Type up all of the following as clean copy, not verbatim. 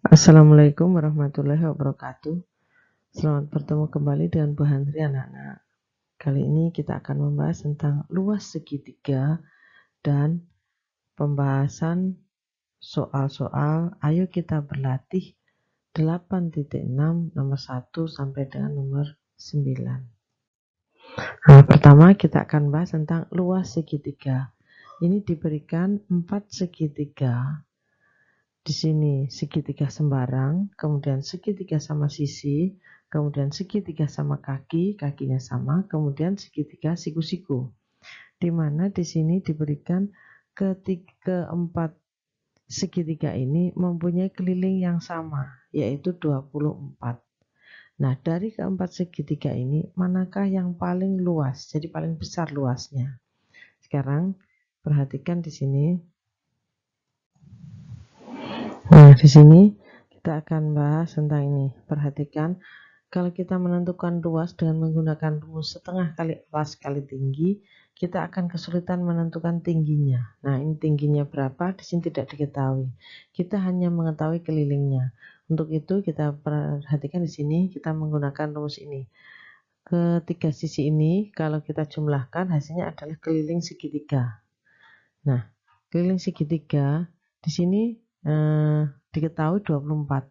Assalamualaikum warahmatullahi wabarakatuh. Selamat bertemu kembali dengan Bu Handri anak-anak. Kali ini kita akan membahas tentang luas segitiga dan pembahasan soal-soal ayo kita berlatih 8.6 nomor 1 sampai dengan nomor 9. Nah, pertama kita akan bahas tentang luas segitiga. Ini diberikan 4 segitiga. Di sini segitiga sembarang, kemudian segitiga sama sisi, kemudian segitiga sama kaki, kakinya sama, kemudian segitiga siku-siku. Di mana di sini diberikan keempat segitiga ini mempunyai keliling yang sama, yaitu 24. Nah, dari keempat segitiga ini, manakah yang paling luas? Jadi paling besar luasnya. Sekarang perhatikan di sini. Nah, di sini kita akan bahas tentang ini. Perhatikan, kalau kita menentukan luas dengan menggunakan rumus setengah kali atas kali tinggi, kita akan kesulitan menentukan tingginya. Nah, ini tingginya berapa? Di sini tidak diketahui. Kita hanya mengetahui kelilingnya. Untuk itu kita perhatikan di sini kita menggunakan rumus ini. Ketiga sisi ini kalau kita jumlahkan hasilnya adalah keliling segitiga. Nah, keliling segitiga di sini diketahui 24.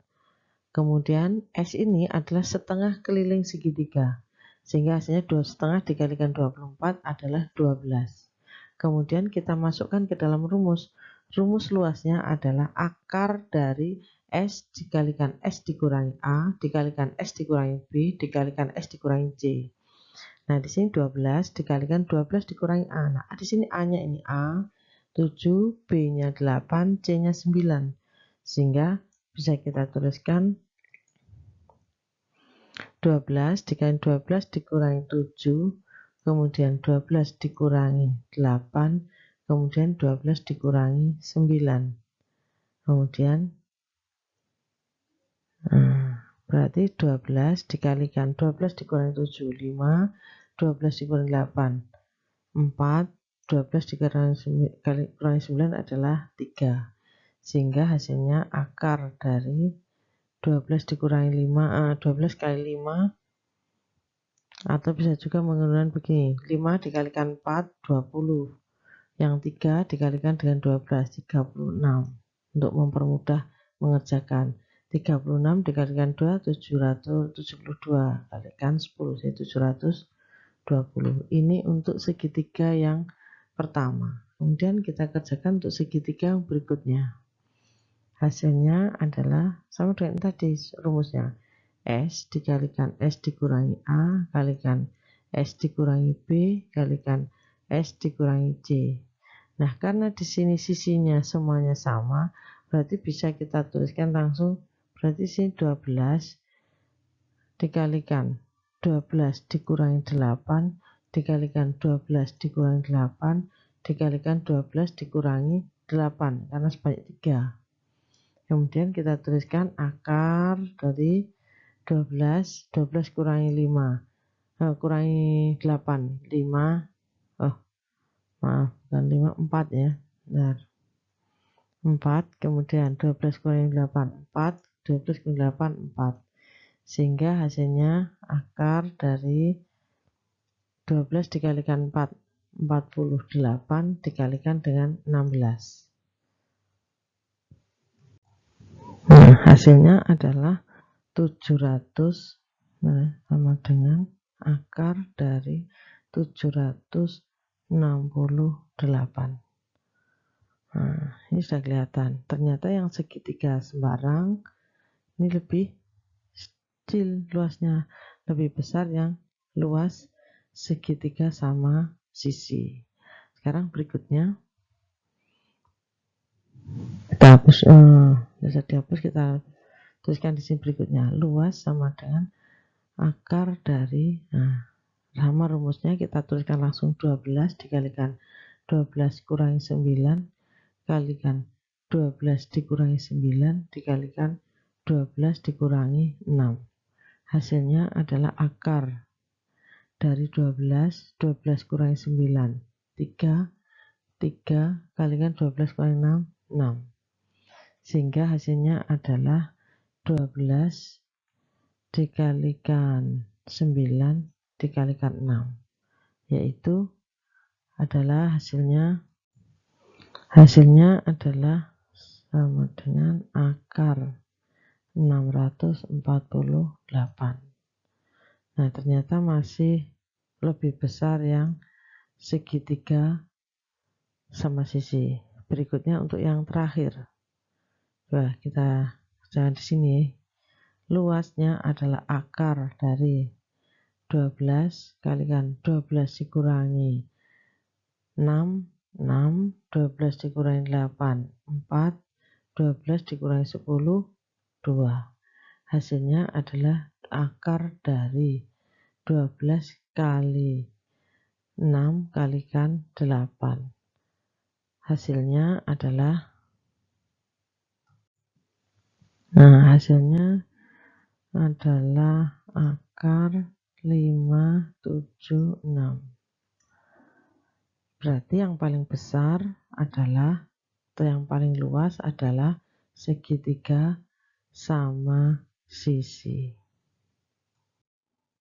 Kemudian S ini adalah setengah keliling segitiga, sehingga hasilnya 2,5 dikalikan 24 adalah 12. Kemudian kita masukkan ke dalam rumus. Rumus luasnya adalah akar dari S dikalikan S dikurangi A, dikalikan S dikurangi B, dikalikan S dikurangi C. Nah, di sini 12 dikalikan 12 dikurangi A. Nah, di sini A-nya ini A, 7, B-nya 8, C-nya 9. Sehingga bisa kita tuliskan 12 dikali 12 dikurangi 7, kemudian 12 dikurangi 8, kemudian 12 dikurangi 9. Kemudian berarti 12 dikalikan 12 dikurangi 7, 5, 12 dikurangi 8, 4, 12 dikurangi 9 adalah 3. Sehingga hasilnya akar dari 12 dikurangi 5, 12 kali 5, atau bisa juga menggunakan begini, 5 dikalikan 4, 20. Yang 3 dikalikan dengan 12, 36. Untuk mempermudah mengerjakan. 36 dikalikan 2, 772. Kalikan 10, jadi 720. Ini untuk segitiga yang pertama. Kemudian kita kerjakan untuk segitiga yang berikutnya. Hasilnya adalah sama dengan tadi rumusnya. S dikalikan S dikurangi A kalikan S dikurangi B kalikan S dikurangi C. Nah, karena di sini sisinya semuanya sama, berarti bisa kita tuliskan langsung. Berarti sini 12 dikalikan 12 dikurangi 8 dikalikan 12 dikurangi 8 dikalikan 12 dikurangi 8 karena sebanyak 3. Kemudian kita tuliskan akar dari 12 kurangi 5, kurangi 8, 5, maaf, bukan 5, 4 ya, benar, 4, kemudian 12 kurangi 8, 4, 12 kurangi 8, 4, sehingga hasilnya akar dari 12 dikalikan 4, 48, dikalikan dengan 16. Nah, hasilnya adalah 700, sama dengan akar dari 768. Nah, ini sudah kelihatan. Ternyata yang segitiga sembarang ini lebih kecil luasnya, lebih besar yang luas segitiga sama sisi. Sekarang berikutnya kita hapus, bisa dihapus, kita tuliskan di sini berikutnya. Luas sama dengan akar dari, sama rumusnya kita tuliskan langsung 12 dikalikan 12 kurangi 9 kalikan 12 dikurangi 9 dikalikan 12 dikurangi 6. Hasilnya adalah akar dari 12 kurangi 9, 3 kalikan 12 kurangi 6, 6. sehingga hasilnya adalah 12 dikalikan 9 dikalikan 6, yaitu adalah hasilnya adalah sama dengan akar 648. Nah, ternyata masih lebih besar yang segitiga sama sisi. Berikutnya untuk yang terakhir. Wah, kita jangan di sini. Luasnya adalah akar dari 12 kalikan 12 dikurangi 6, 6, 12 dikurangi 8, 4, 12 dikurangi 10, 2. Hasilnya adalah akar dari 12 kali 6 kalikan 8. Hasilnya adalah akar 576. Berarti yang paling besar adalah, atau yang paling luas adalah segitiga sama sisi.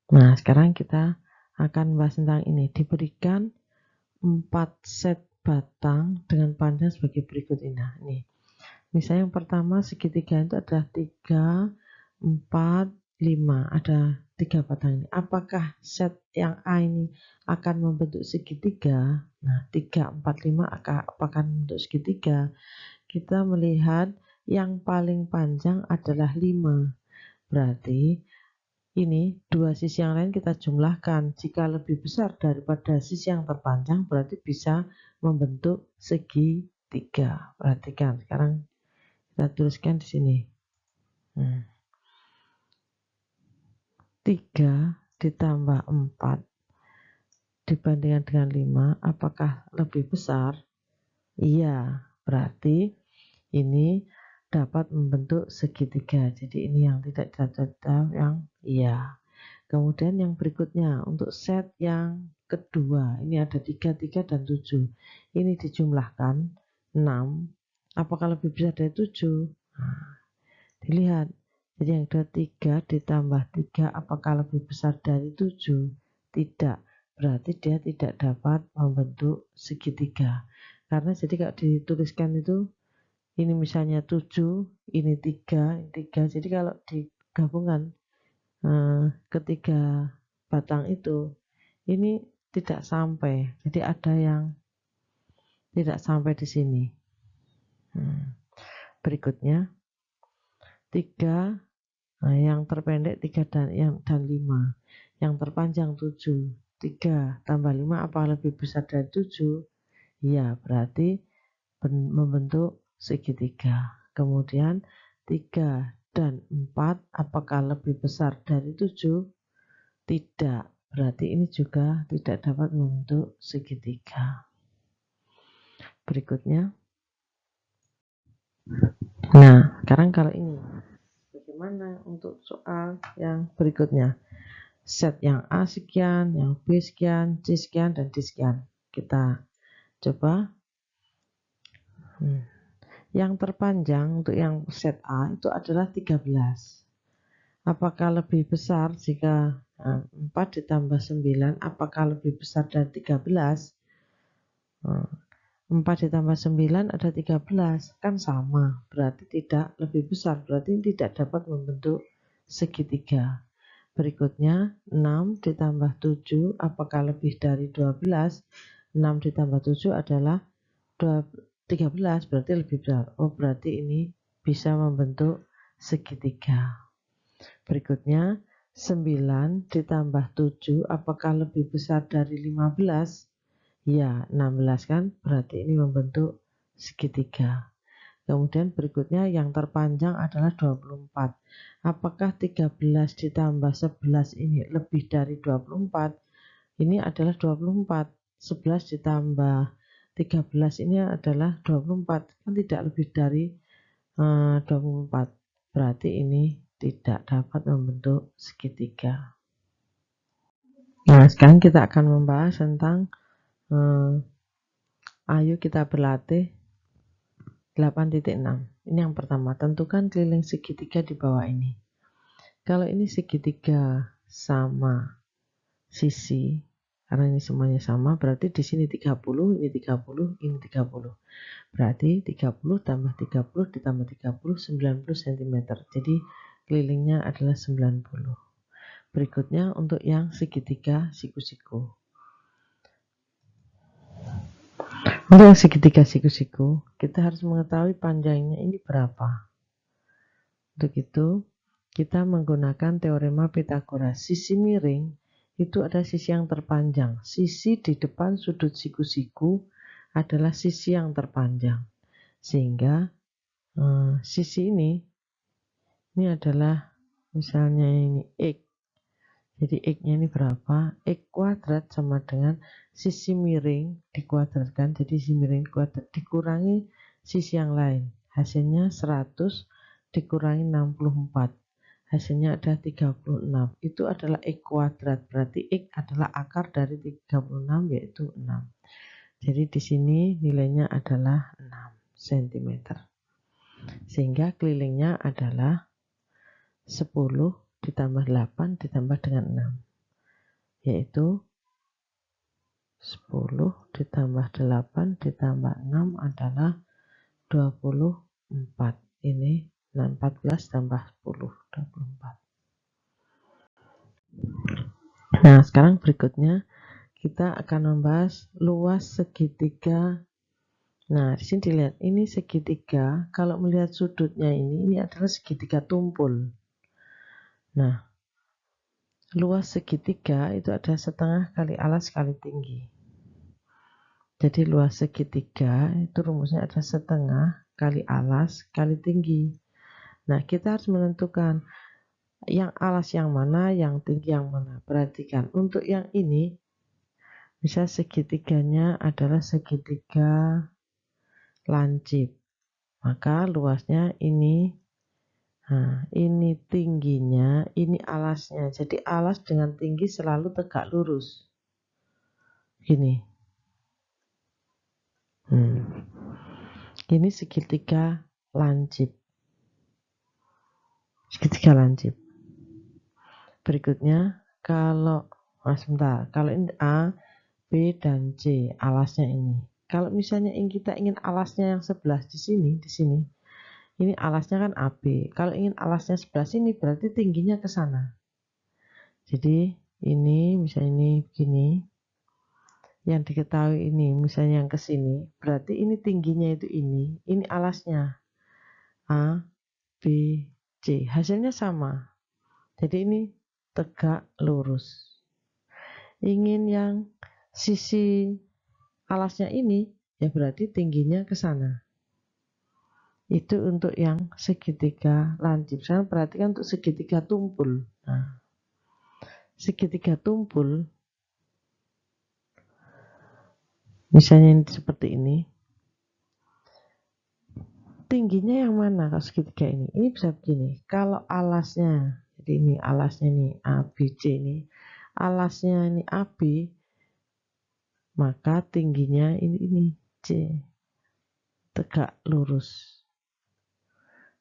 Nah, sekarang kita akan membahas tentang ini. Diberikan 4 set batang dengan panjang sebagai berikut ini. Nah, ini. Misalnya yang pertama segitiga itu adalah 3, 4, 5. Ada 3 batang ini. Apakah set yang A ini akan membentuk segitiga? Nah, 3, 4, 5 akan membentuk segitiga. Kita melihat yang paling panjang adalah 5. Berarti ini dua sisi yang lain kita jumlahkan. Jika lebih besar daripada sisi yang terpanjang, berarti bisa membentuk segitiga. Perhatikan, sekarang kita tuliskan di sini. 3 ditambah 4 dibandingkan dengan 5, apakah lebih besar? Iya, berarti ini dapat membentuk segitiga. Jadi ini yang tidak cocok, yang iya. Kemudian yang berikutnya untuk set yang kedua, ini ada 3, 3 dan 7. Ini dijumlahkan 6. Apakah lebih besar dari 7? Nah, dilihat. Jadi yang kedua 3 ditambah 3 apakah lebih besar dari 7? Tidak. Berarti dia tidak dapat membentuk segitiga. Karena jadi kalau dituliskan itu ini misalnya 7, ini 3, ini 3. Jadi kalau digabungkan ketiga batang itu ini tidak sampai. Jadi ada yang tidak sampai di sini. Berikutnya 3, nah yang terpendek 3 dan 5. Yang terpanjang 7. 3 tambah 5 apa lebih besar dari 7? Ya, berarti membentuk segitiga. Kemudian 3 dan 4 apakah lebih besar dari 7? Tidak. Berarti ini juga tidak dapat membentuk segitiga. Berikutnya. Nah, sekarang kalau ini bagaimana untuk soal yang berikutnya? Set yang A sekian, yang B sekian, C sekian, dan D sekian. Kita coba. Yang terpanjang untuk yang set A itu adalah 13. Apakah lebih besar jika 4 ditambah 9? Apakah lebih besar dari 13? 4 ditambah 9 ada 13. Kan sama. Berarti tidak lebih besar. Berarti tidak dapat membentuk segitiga. Berikutnya 6 ditambah 7 apakah lebih dari 12? 6 ditambah 7 adalah 13, berarti lebih besar. Oh, berarti ini bisa membentuk segitiga. Berikutnya 9 ditambah 7 apakah lebih besar dari 15? Ya, 16 kan? Berarti ini membentuk segitiga. Kemudian berikutnya yang terpanjang adalah 24. Apakah 13 ditambah 11 ini lebih dari 24? Ini adalah 24. 11 ditambah 13 ini adalah 24. Kan tidak lebih dari 24. Berarti ini tidak dapat membentuk segitiga. Nah, sekarang kita akan membahas tentang ayo kita berlatih 8,6. Ini yang pertama, tentukan keliling segitiga di bawah ini. Kalau ini segitiga sama sisi, karena ini semuanya sama, berarti di sini 30, ini 30, ini 30. Berarti 30 tambah 30 ditambah 30, 90 cm. Jadi kelilingnya adalah 90. Berikutnya untuk yang segitiga siku-siku. Untuk yang segitiga siku-siku, kita harus mengetahui panjangnya ini berapa. Untuk itu, kita menggunakan teorema Pythagoras. Sisi miring itu ada sisi yang terpanjang. Sisi di depan sudut siku-siku adalah sisi yang terpanjang. Sehingga sisi ini adalah misalnya ini X. Jadi X-nya ini berapa? X kuadrat sama dengan sisi miring dikuadratkan. Jadi sisi miring kuadrat dikurangi sisi yang lain. Hasilnya 100 dikurangi 64. Hasilnya ada 36. Itu adalah X kuadrat. Berarti X adalah akar dari 36 yaitu 6. Jadi di sini nilainya adalah 6 cm. Sehingga kelilingnya adalah 10 ditambah 8 ditambah dengan 6, yaitu 10 ditambah 8 ditambah 6 adalah 24. Ini 14 tambah 10, 24. Nah, sekarang berikutnya kita akan membahas luas segitiga. Nah, di sini dilihat, ini segitiga. Kalau melihat sudutnya ini adalah segitiga tumpul. Nah, luas segitiga itu ada setengah kali alas kali tinggi. Jadi luas segitiga itu rumusnya ada setengah kali alas kali tinggi. Nah, kita harus menentukan yang alas yang mana, yang tinggi yang mana. Perhatikan, untuk yang ini bisa segitiganya adalah segitiga lancip. Maka luasnya ini. Nah, ini tingginya, ini alasnya. Jadi alas dengan tinggi selalu tegak lurus. Gini. Ini segitiga lancip. Segitiga lancip. Berikutnya, kalau kalau ini A, B, dan C, alasnya ini. Kalau misalnya kita ingin alasnya yang sebelah di sini, ini alasnya kan AB. Kalau ingin alasnya sebelah sini berarti tingginya ke sana. Jadi ini misalnya ini begini. Yang diketahui ini misalnya yang ke sini, berarti ini tingginya itu ini alasnya. A, B, C. Hasilnya sama. Jadi ini tegak lurus. Ingin yang sisi alasnya ini, ya berarti tingginya ke sana. Itu untuk yang segitiga lancip. Sekarang perhatikan untuk segitiga tumpul. Nah, segitiga tumpul, misalnya seperti ini, tingginya yang mana kalau segitiga ini? Ini bisa begini. Kalau alasnya, jadi ini alasnya ini A, B, C ini, alasnya ini AB, maka tingginya ini C, tegak lurus.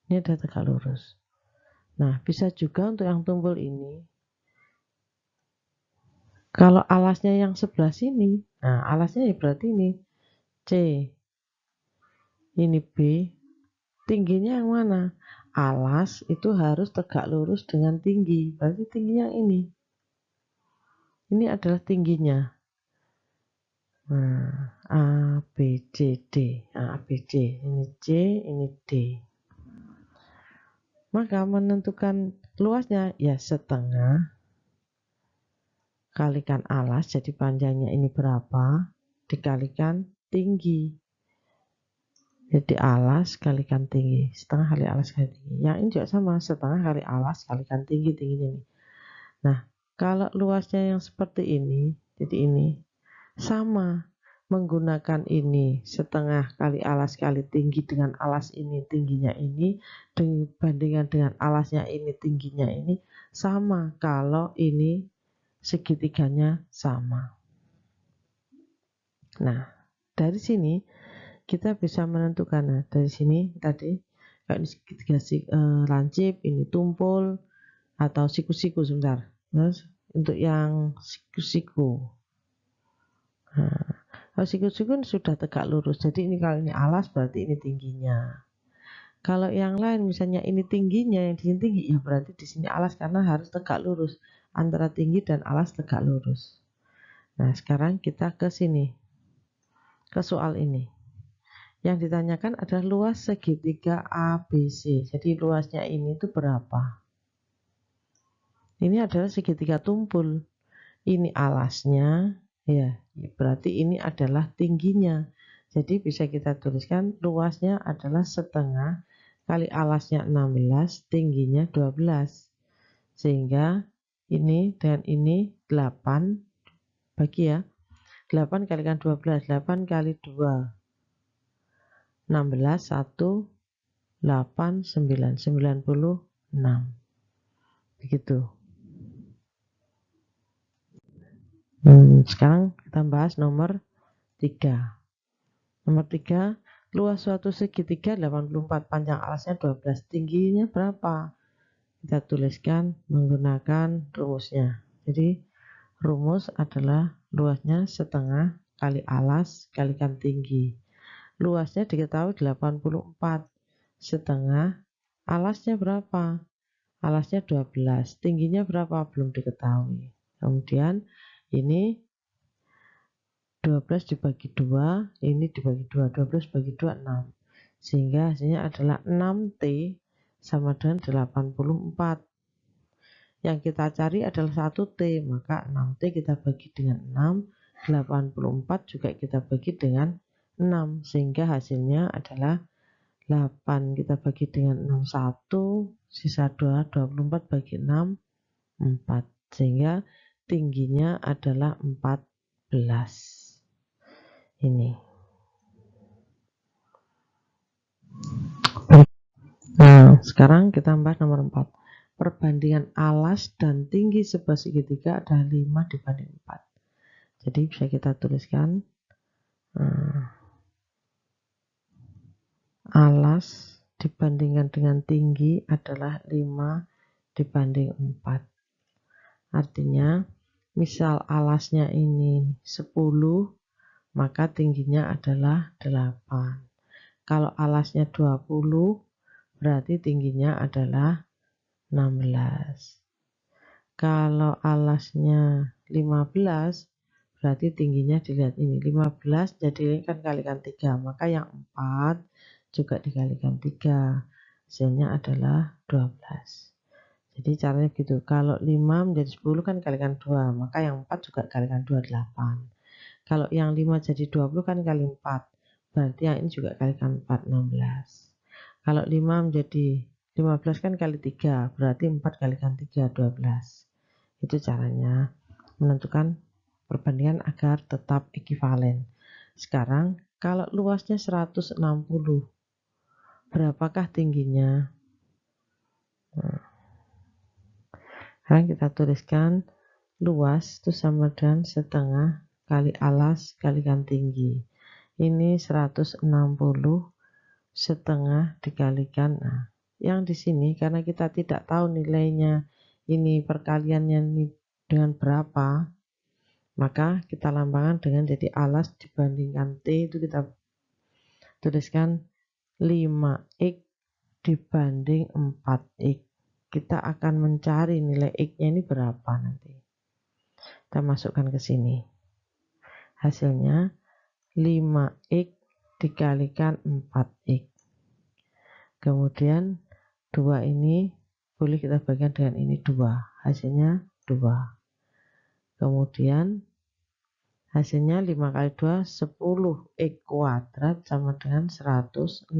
Ini ada tegak lurus. Nah, bisa juga untuk yang tumpul ini, kalau alasnya yang sebelah sini, nah alasnya ya berarti ini C, ini B, tingginya yang mana? Alas itu harus tegak lurus dengan tinggi, berarti tingginya ini. Ini adalah tingginya. Nah, A, B, C, D. Nah, A, B, C. Ini C, ini D. Maka menentukan luasnya ya setengah kalikan alas, jadi panjangnya ini berapa, dikalikan tinggi. Jadi alas kalikan tinggi, setengah kali alas kali tinggi. Yang ini juga sama, setengah kali alas kalikan tinggi, tingginya ini. Nah, kalau luasnya yang seperti ini, jadi ini sama, menggunakan ini setengah kali alas kali tinggi dengan alas ini tingginya ini dibandingkan dengan alasnya ini tingginya ini sama kalau ini segitiganya sama. Nah, dari sini kita bisa menentukan. Nah, dari sini tadi kalau ini segitiga lancip, ini tumpul atau siku-siku sebentar. Terus untuk yang siku-siku, nah, kalau siku-siku sudah tegak lurus, jadi ini kalau ini alas berarti ini tingginya. Kalau yang lain misalnya ini tingginya, yang di sini tinggi, ya berarti di sini alas karena harus tegak lurus. Antara tinggi dan alas tegak lurus. Nah, sekarang kita ke sini, ke soal ini. Yang ditanyakan adalah luas segitiga ABC. Jadi luasnya ini itu berapa? Ini adalah segitiga tumpul. Ini alasnya, ya, berarti ini adalah tingginya. Jadi bisa kita tuliskan luasnya adalah setengah kali alasnya 16, tingginya 12. Sehingga ini dan ini 8, bagi ya. 8 kalikan 12, 8 kali 2, 16, 1, 8, 9, 96. Begitu. Sekarang kita bahas nomor 3. Nomor 3, luas suatu segitiga 84, panjang alasnya 12, tingginya berapa? Kita tuliskan menggunakan rumusnya. Jadi rumus adalah luasnya setengah kali alas kalikan tinggi. Luasnya diketahui 84, setengah alasnya berapa? Alasnya 12, tingginya berapa? Belum diketahui. Kemudian ini 12 dibagi 2, ini dibagi 2, 12 bagi 2, 6. Sehingga hasilnya adalah 6T sama dengan 84. Yang kita cari adalah 1T, maka 6T kita bagi dengan 6, 84 juga kita bagi dengan 6. Sehingga hasilnya adalah 8 kita bagi dengan 6, 1, sisa 2, 24 bagi 6, 4. Sehingga tingginya adalah 14. Ini. Nah, sekarang kita bahas nomor 4. Perbandingan alas dan tinggi sebuah segitiga adalah 5 dibanding 4. Jadi bisa kita tuliskan alas dibandingkan dengan tinggi adalah 5 dibanding 4. Artinya, misal alasnya ini 10, maka tingginya adalah 8. Kalau alasnya 20, berarti tingginya adalah 16. Kalau alasnya 15, berarti tingginya dilihat ini. 15 jadi kan kalikan 3, maka yang 4 juga dikalikan 3. Hasilnya adalah 12. Jadi caranya begitu. Kalau 5 menjadi 10 kan kalikan 2, maka yang 4 juga kalikan 2, 8. Kalau yang 5 jadi 20 kan kali 4. Berarti yang ini juga kalikan 4, 16. Kalau 5 menjadi 15 kan kali 3. Berarti 4 kalikan 3, 12. Itu caranya menentukan perbandingan agar tetap ekivalen. Sekarang kalau luasnya 160, berapakah tingginya? Sekarang kita tuliskan luas itu sama dengan setengah kali alas kalikan tinggi. Ini 160 setengah dikalikan. Nah, yang di sini karena kita tidak tahu nilainya ini perkaliannya ini dengan berapa, maka kita lambangkan dengan jadi alas dibandingkan T itu kita tuliskan 5X dibanding 4X. Kita akan mencari nilai X-nya ini berapa nanti. Kita masukkan ke sini. Hasilnya 5X dikalikan 4X. Kemudian 2 ini boleh kita bagikan dengan ini 2. Hasilnya 2. Kemudian hasilnya 5 kali 2, 10X kuadrat sama dengan 160.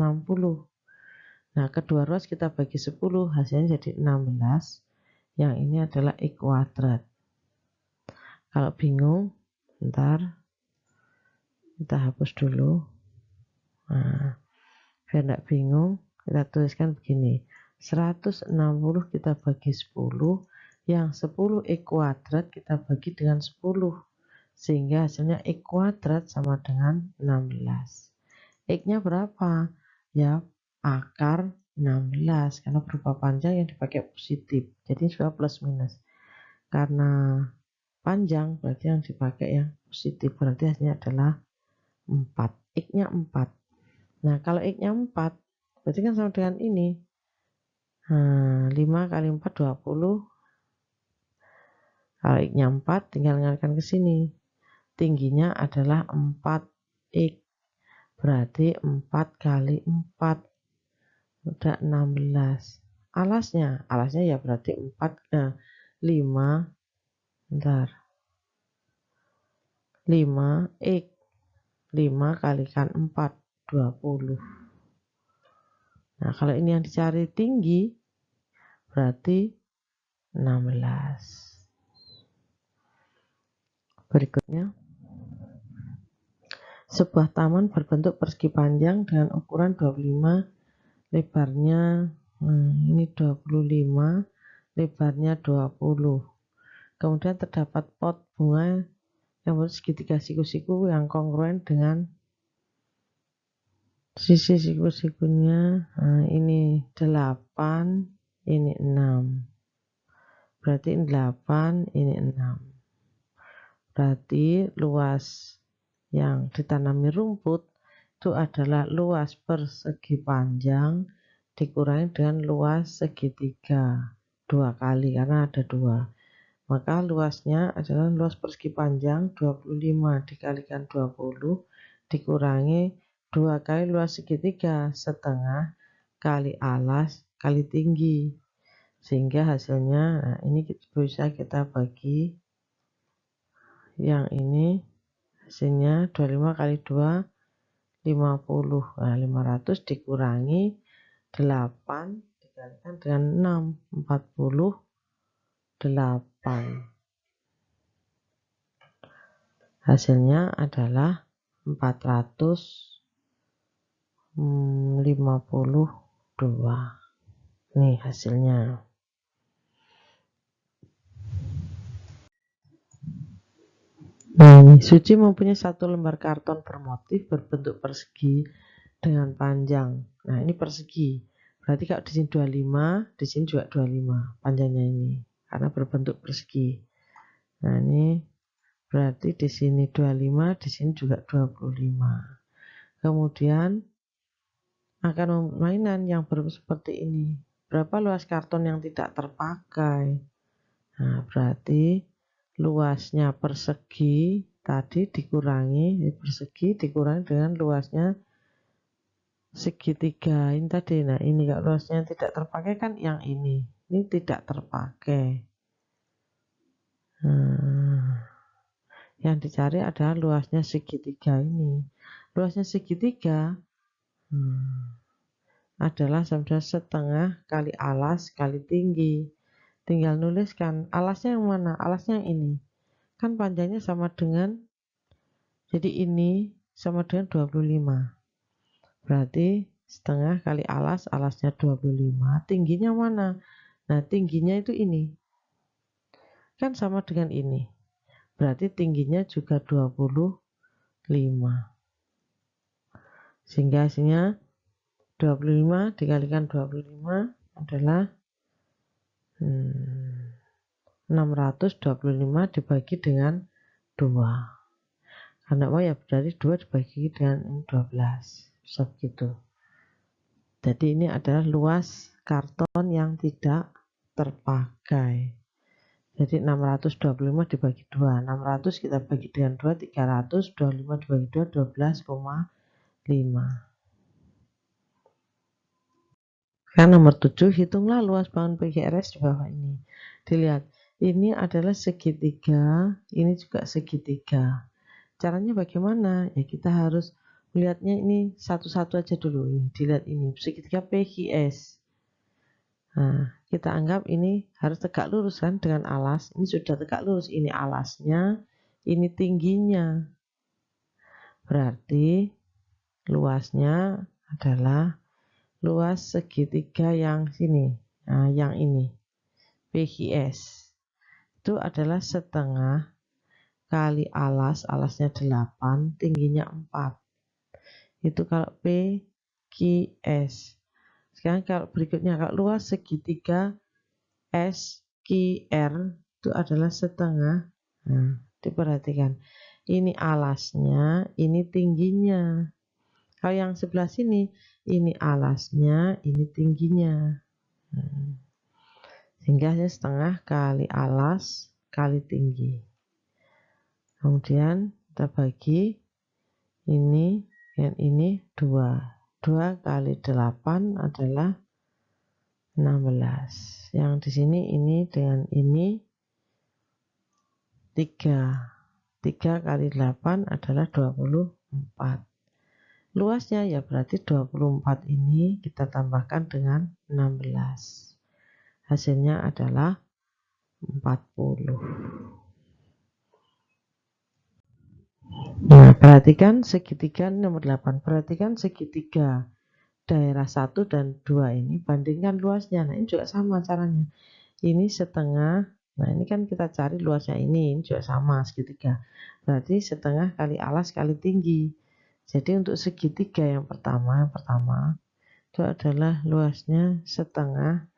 Nah, kedua ruas kita bagi 10, hasilnya jadi 16. Yang ini adalah X kuadrat. Kalau bingung, bentar. Kita hapus dulu. Nah, biar tidak bingung, kita tuliskan begini. 160 kita bagi 10, yang 10X kuadrat kita bagi dengan 10. Sehingga hasilnya X kuadrat sama dengan 16. X-nya berapa? Ya, akar 16 karena berupa panjang yang dipakai positif. Jadi sudah plus minus. Karena panjang berarti yang dipakai yang positif. Berarti hasilnya adalah 4. X-nya 4. Nah, kalau X-nya 4, berarti kan sama dengan ini. 5 kali 4, 20. Kalau X-nya 4, tinggal ngalihkan ke sini. Tingginya adalah 4X. Berarti 4 kali 4. Udah 16. Alasnya ya berarti 5. Bentar. 5X. 5 kalikan 4. 20. Nah, kalau ini yang dicari tinggi, berarti 16. Berikutnya, sebuah taman berbentuk persegi panjang dengan ukuran 25, lebarnya ini 25, lebarnya 20. Kemudian terdapat pot bunga yang bersegitiga siku-siku yang kongruen dengan sisi siku-sikunya. Ini 8, ini 6. Berarti ini 8, ini 6. Berarti luas yang ditanami rumput itu adalah luas persegi panjang dikurangi dengan luas segitiga 2 kali karena ada 2. Maka luasnya adalah luas persegi panjang 25 dikalikan 20 dikurangi 2 kali luas segitiga setengah kali alas kali tinggi. Sehingga hasilnya, nah ini bisa kita bagi yang ini. Hasilnya 25 kali 2, 50. Nah, 500 dikurangi 8 dikalikan dengan 6, 48. Hasilnya adalah 452. Nih hasilnya. Nah, Suci mempunyai satu lembar karton bermotif berbentuk persegi dengan panjang. Nah, ini persegi. Berarti kalau di sini 25, di sini juga 25 panjangnya ini karena berbentuk persegi. Nah, ini berarti di sini 25, di sini juga 25. Kemudian akan membuat mainan yang seperti ini. Berapa luas karton yang tidak terpakai? Nah, berarti luasnya persegi tadi dikurangi persegi dikurangi dengan luasnya segitiga ini tadi. Nah, ini kalau luasnya tidak terpakai kan yang ini tidak terpakai. Yang dicari adalah luasnya segitiga ini. Luasnya segitiga adalah sama setengah kali alas kali tinggi. Tinggal nuliskan alasnya yang mana? Alasnya yang ini. Kan panjangnya sama dengan, jadi ini sama dengan 25. Berarti setengah kali alas, alasnya 25. Tingginya mana? Nah, tingginya itu ini. Kan sama dengan ini. Berarti tingginya juga 25. Sehingga hasilnya 25 dikalikan 25 adalah 625 dibagi dengan 2. Karena ya berarti 2 dibagi dengan 12. Bisa begitu. Jadi ini adalah luas karton yang tidak terpakai. Jadi 625 dibagi 2. 600 kita bagi dengan 2, 300. 25 dibagi 2, 12,5. Kan nomor 7, hitunglah luas bangun PGRS di bawah ini. Dilihat, ini adalah segitiga, ini juga segitiga. Caranya bagaimana? Ya kita harus melihatnya ini satu-satu aja dulu. Ini, dilihat ini, segitiga PGS. Nah, kita anggap ini harus tegak lurus kan dengan alas. Ini sudah tegak lurus, ini alasnya, ini tingginya. Berarti luasnya adalah luas segitiga yang sini, nah, yang ini PGS itu adalah setengah kali alas, alasnya 8, tingginya 4. Itu kalau PQS. Sekarang kalau berikutnya, kalau luas segitiga SQR itu adalah setengah. Nah, diperhatikan. Ini alasnya, ini tingginya. Kalau yang sebelah sini, ini alasnya, ini tingginya. Sehingga setengah kali alas kali tinggi. Kemudian kita bagi ini dan ini 2. 2 kali 8 adalah 16. Yang di sini ini dengan ini 3. 3 kali 8 adalah 24. Luasnya ya berarti 24 ini kita tambahkan dengan 16. Hasilnya adalah 40. Nah, perhatikan segitiga nomor 8. Perhatikan segitiga daerah 1 dan 2 ini, bandingkan luasnya. Nah, ini juga sama caranya. Ini setengah. Nah, ini kan kita cari luasnya ini juga sama segitiga. Berarti setengah kali alas kali tinggi. Jadi untuk segitiga yang pertama itu adalah luasnya setengah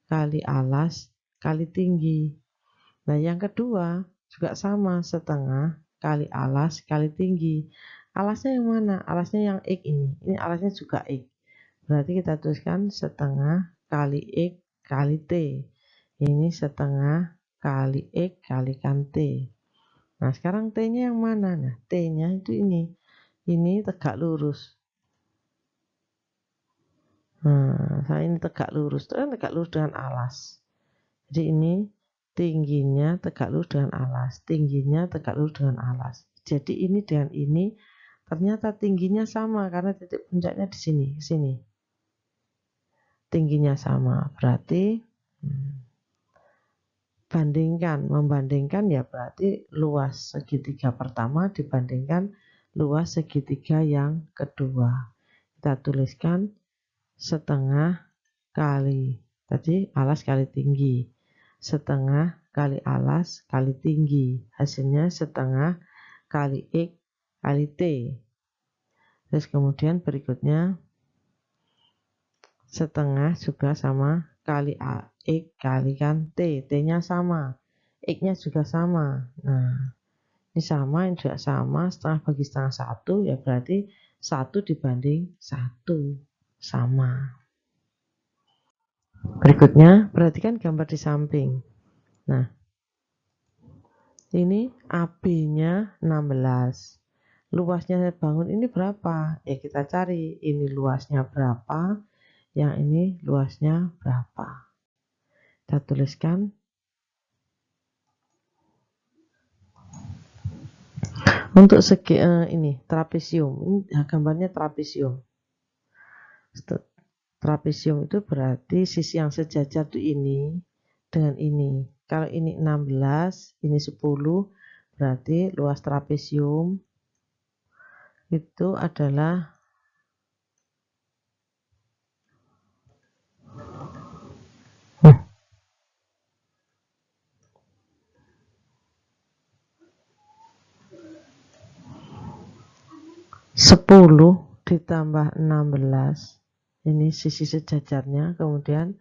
kali alas kali tinggi. Nah, yang kedua juga sama, setengah kali alas kali tinggi. Alasnya yang mana? Alasnya yang X ini. Ini alasnya juga X. Berarti kita tuliskan setengah kali X kali T. Ini setengah kali X kalikan T. Nah, sekarang T-nya yang mana? Nah, T-nya itu ini. Ini tegak lurus. Nah, ini tegak lurus. Itu kan tegak lurus dengan alas. Jadi ini tingginya tegak lurus dengan alas, tingginya tegak lurus dengan alas. Jadi ini dengan ini ternyata tingginya sama karena titik puncaknya di sini, ke sini. Tingginya sama, berarti membandingkan ya berarti luas segitiga pertama dibandingkan luas segitiga yang kedua. Kita tuliskan setengah kali, tadi alas kali tinggi. Setengah kali alas kali tinggi, hasilnya setengah kali X kali T. Terus kemudian berikutnya setengah juga sama kali X kalikan T. T-nya sama, X-nya juga sama. Nah, ini sama, ini juga sama. Setengah bagi setengah 1 ya berarti 1 dibanding 1 sama. Berikutnya, perhatikan gambar di samping. Nah, ini AB-nya 16. Luasnya bangun ini berapa? Ya kita cari. Ini luasnya berapa, yang ini luasnya berapa. Kita tuliskan. Untuk segi ini trapesium. Ini gambarnya trapesium. Trapesium itu berarti sisi yang sejajar itu ini dengan ini. Kalau ini 16, ini 10, berarti luas trapesium itu adalah 10 ditambah 16. Ini sisi sejajarnya, kemudian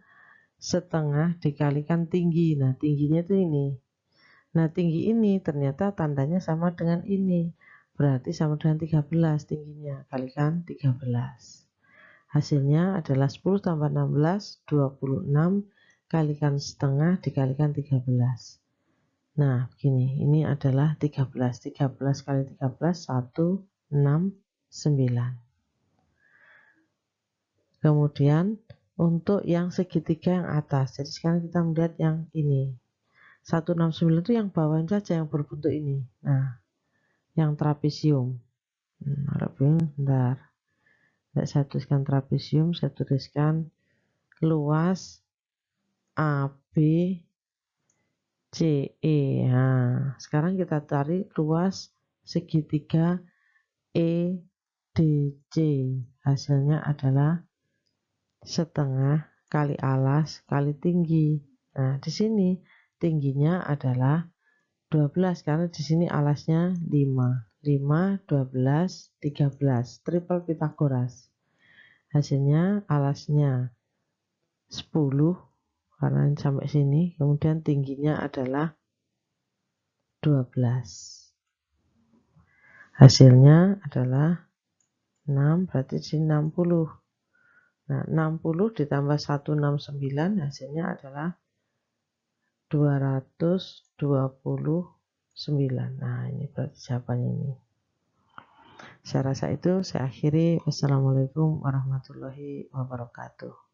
setengah dikalikan tinggi. Nah, tingginya itu ini. Nah, tinggi ini ternyata tandanya sama dengan ini. Berarti sama dengan 13 tingginya, kalikan 13. Hasilnya adalah 10 tambah 16, 26, kalikan setengah dikalikan 13. Nah, begini, ini adalah 13. 13 kali 13, 1, 6, 9. Kemudian untuk yang segitiga yang atas, jadi sekarang kita melihat yang ini 169 itu yang bawahnya saja yang berbentuk ini. Nah, yang trapesium. Bentar, saya tuliskan trapesium, saya tuliskan luas AB CE. Nah, sekarang kita cari luas segitiga EDC. Hasilnya adalah setengah kali alas kali tinggi. Nah, di sini tingginya adalah 12 karena di sini alasnya 5. 5, 12, 13. Triple Pitagoras. Hasilnya alasnya 10 karena sampai sini, kemudian tingginya adalah 12. Hasilnya adalah 6, berarti di sini 60. Nah, 60 ditambah 169 hasilnya adalah 229. Nah, ini berarti jawabannya ini. Saya rasa itu saya akhiri. Wassalamualaikum warahmatullahi wabarakatuh.